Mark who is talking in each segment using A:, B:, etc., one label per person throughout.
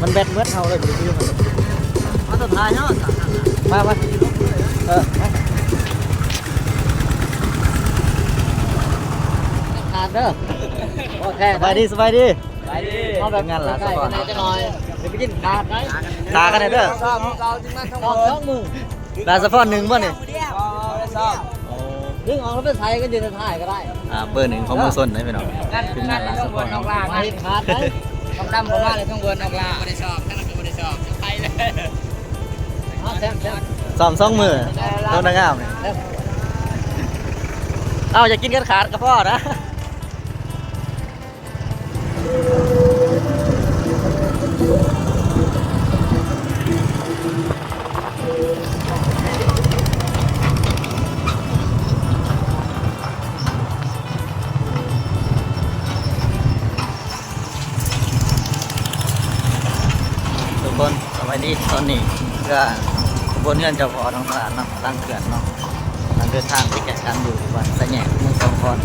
A: มันแบตเมื่อเท่าเลยดูมันสุดท้ายเนาะมาขาดเด้อโอเคสบายดีเอาแบบงานหลังก่อนจะน้อยเดี๋ยวไปกินขาดไหมขากันเด้อเรามือดาสะพอนหนึ่งป่ะเนี่ยดึงออกแล้วไปใส่ก็ยืนถ่ายก็ได้เบอร์หนึ่งของมือส้นได้ไหมน้องคืองานหลังสะพอนไม่ขาดไหมต้องดำผมว่าเลยต้องเบิร์นออกลาไม่ได้ชอบท่านก็ไม่ได้ชอบไปเลยซ้อมสองมือต้นนางงามเนี่ยเอาอย่ากินกันขาดกับพ่อนะทุกคนสวัสดีตอนนี้ก็บนเงื่อนเจ้าพ่อท้องตลาดเนาะตั้งเขื่อนเนาะตั้งเดินทางไปแข่งกันอยู่วันสะแหน่เมืองสองคอน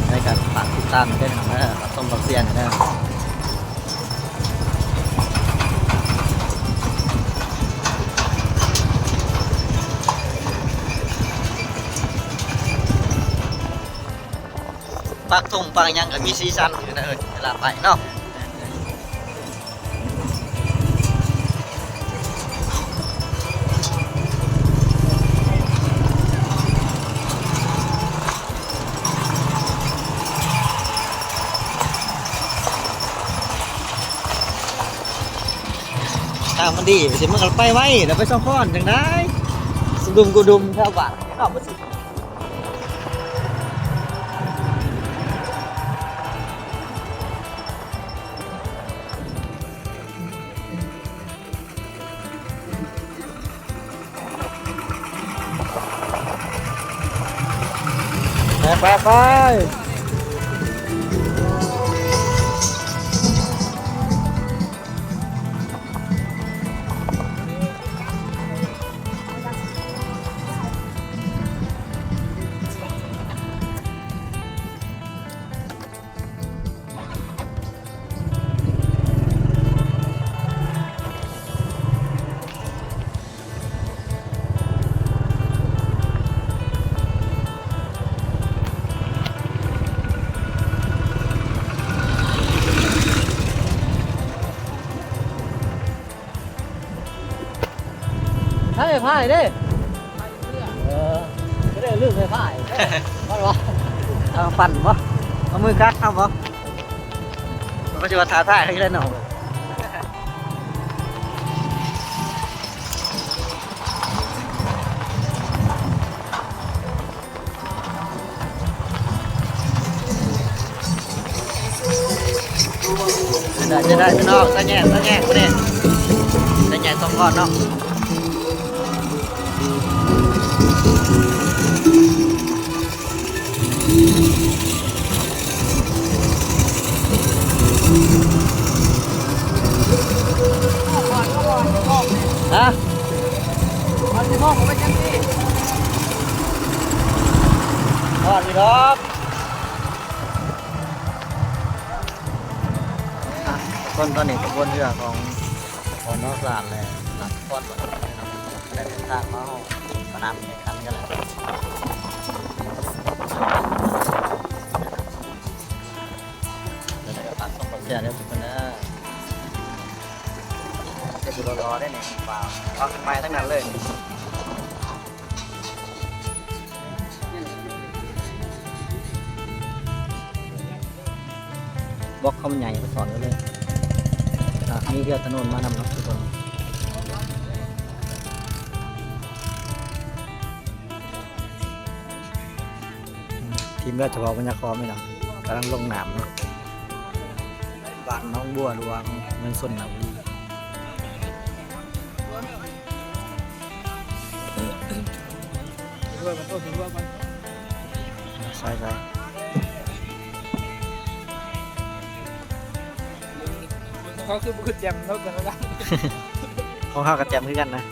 A: ในการฝากติดตามด้วยนะรับชมรับเสียนนะปักทุ่งปักยังกับมีซีซันอยู่นะเวลาไปเนาะทางมันดีสิมันก็ไปไว้แล้วไปซ่องค้อนจังได้สดุมกูดุมแถวบ้านเอาไปสิไปใช่พ่ายเด้ก็ได้เรื่องพ่ายว่าหรอเอาปั่นวะเอามือกักเอาวะมันก็จะมาท้าทายให้ได้หน่อยจะได้พี่น้องตะแง่กูเนี่ยตะแง่ต้องก่อนเนาะฮะมันจะมองผมไปยังที่ทอดพี่ท็อปคนตอนนี้กระบวนเรือของนอกสารเลยหลังก้อนหลังแต่ทางมาสนามแข่งขันกันเลยจะปักส่งกับเสียเดี๋ยวทุกคนนะจะดูรอได้เนี่ยเปล่าเอาขึ้นไปทั้งนั้นเลยบล็อกคำใหญ่ไปสอนกันเลยมีเรือถนนมานำนักทุกคนทีมเรือเฉพาะบรรยากาศไม่หนักกำลังลงน้ำนะบ้านน้องบัวหลวงเมืองสนบุรีใช่เขาคือบุกแจมนกกันแล้วของเขากับแจมคือกันนะ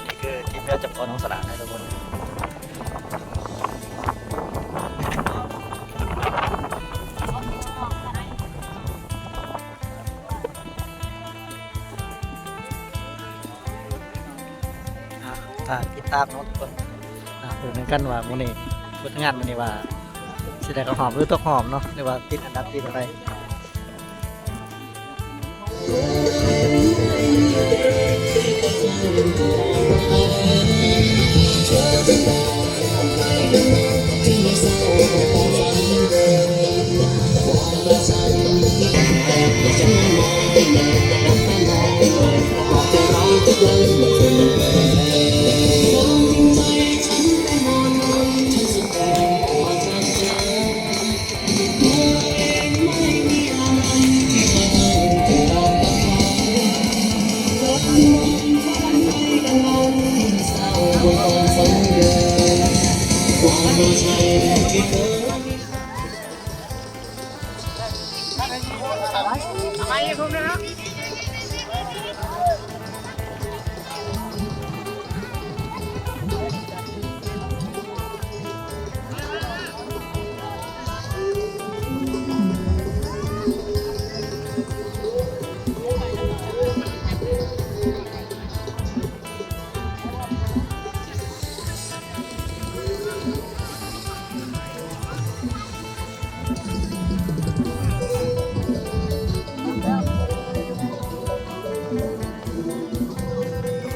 A: นี่คือทีม พื่อจะพอน้องสลากให้ทุกคนถ้าติดตามน้องทุกคนเพื่อนกันว่ามื้อนี้พุทธงานมื้อนี้ว่าสิได้ข้าวหอมหรือตัวหอมเนาะหรือว่าติดอันดับที่เท่าไหร่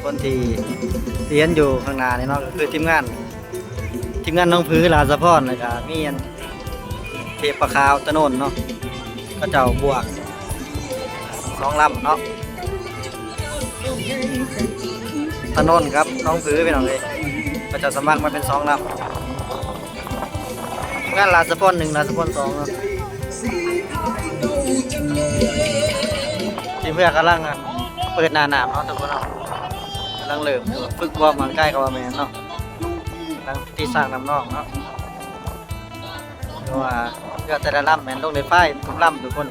A: คนที่เรียนอยู่ข้างหน้านี่เนาะก็คือทีมงานน้องพื้นลาสะพอนแล้วก็มีอันเทปปลาขาวตะโนนเนาะก็เจ้าบวก2 ลำเนาะตะโนนครับน้องพื้นไปหน่อยเลยก็จะสมัครมาเป็น2 ลำงานลาสะพอน1ลาสะพอน2เนาะทีมเพื่อนกำลังเปิดหน้าหนาวเนาะทุกคนเนาะกำลังเริ่มฝึกวอร์มร่างกายกับว่าแมนเนาะกำลังตีสร้างน้ำนองเนาะเพราะว่าเพื่อแต่ละลำแมนลงในไฟทุกลำทุกคน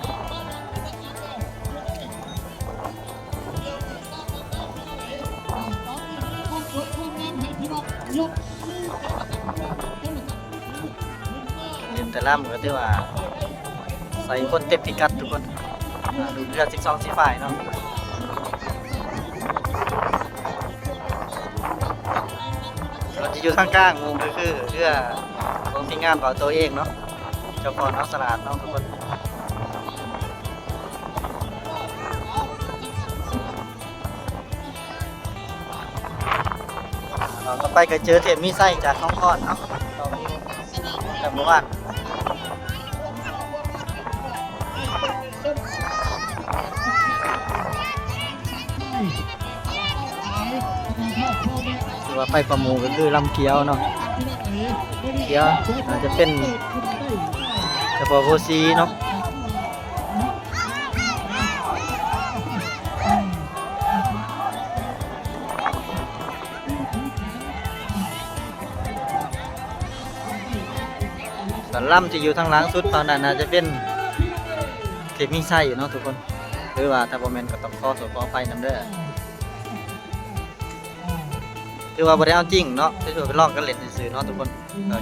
A: เล่นแต่ลำก็ถือว่าใส่คนเต็มพิกัดทุกคนดูเรือ12 สีฝ่ายเนาะเราจะอยู่ทางกลางมุมก็คือเรือของทีมงานเป่าตัวเองเนาะเจ้าของน้องสลาดเนาะทุกคนเราก็ไปก็เจอเทปมีไส้จากน้องพอดเนาะตอนนี้แต่เมื่อวานว่าไปประมูก็คือลำเขียวเนาะเขียวอาจจะเป็นเฉพาะโพซีเนาะส่วนลำที่อยู่ทางหลังสุดตอนนั้นอาจจะเป็นเทปมีไส้เนาะทุกคนหรือว่าถ้าบอมเมนก็ต้องขอไฟนำเด้อคือว่าบริเอาจริงเนาะที่ถือเป็นลองกันเล่นซื่อเนาะทุกคน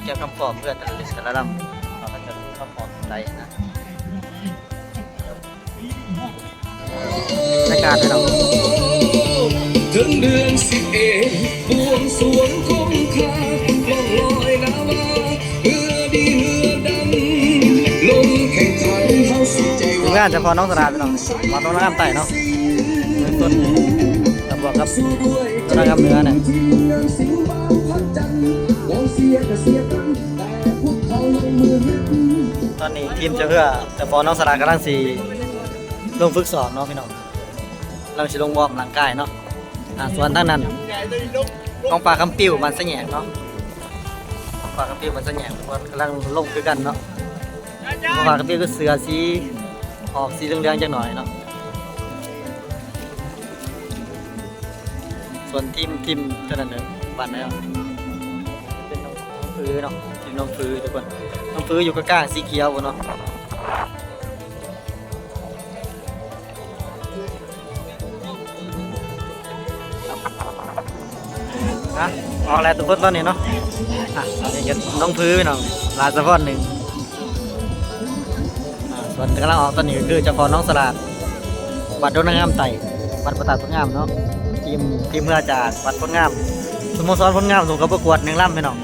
A: เก็บคำฟอร์มเพื่อแต่ละเล่นแต่ละลำเราก็จะรู้คำฟอร์มใดนะในการให้เรา
B: ถึงเดือน11บวงสรวงคงคาล่องลอยนาวาเรือดีเรือดำลงแข่งขันเข้าสู่ใจ
A: ทีมงานเฉพาะน้องสลาดไปน้องมาตรงน้ำไต่เนาะต้นตะบวกครับต้นน้ำเนื้อเนี่ยตอนนี้ทีมเจ้าเพื่อแต่พอน้องสลากกำลังสีลงฝึกสอบเนาะพี่น้องเราจะลงวอร์มร่างกายเนาะส่วนทั้งนั้นกองปลาคำปิ้วมันเสงี่ยงเนาะปลาคำปิ้วมันเสงี่ยงกำลังลงคือกันเนาะปลาคำปิ้วก็เสือสีออกสีเหลืองๆจังหน่อยเนาะส่วนทีมเท่านั้นเองบันแล้วเป็นน้องฟื้นเนาะทีมน้องฟื้นทุกคนน้องฟื้นอยู่กับก้างสีเขียวเนาะง ฮะออกแล้วทุกคนตอนนี้เนาะอ่ะตอนนี้ก็น้องพื้นพี่น้องลาสะพอนหนึ่งส่วนกำลังออกตอนนี้ก็คือเจ้าของน้องสลัดวัดดงนางงามไต่วัดประตาพลงามเนาะทีมเพื่อจากวัดพลงามสโมสรพลงามส่งเขาประกวดหนึ่งล่ำพี่น้อง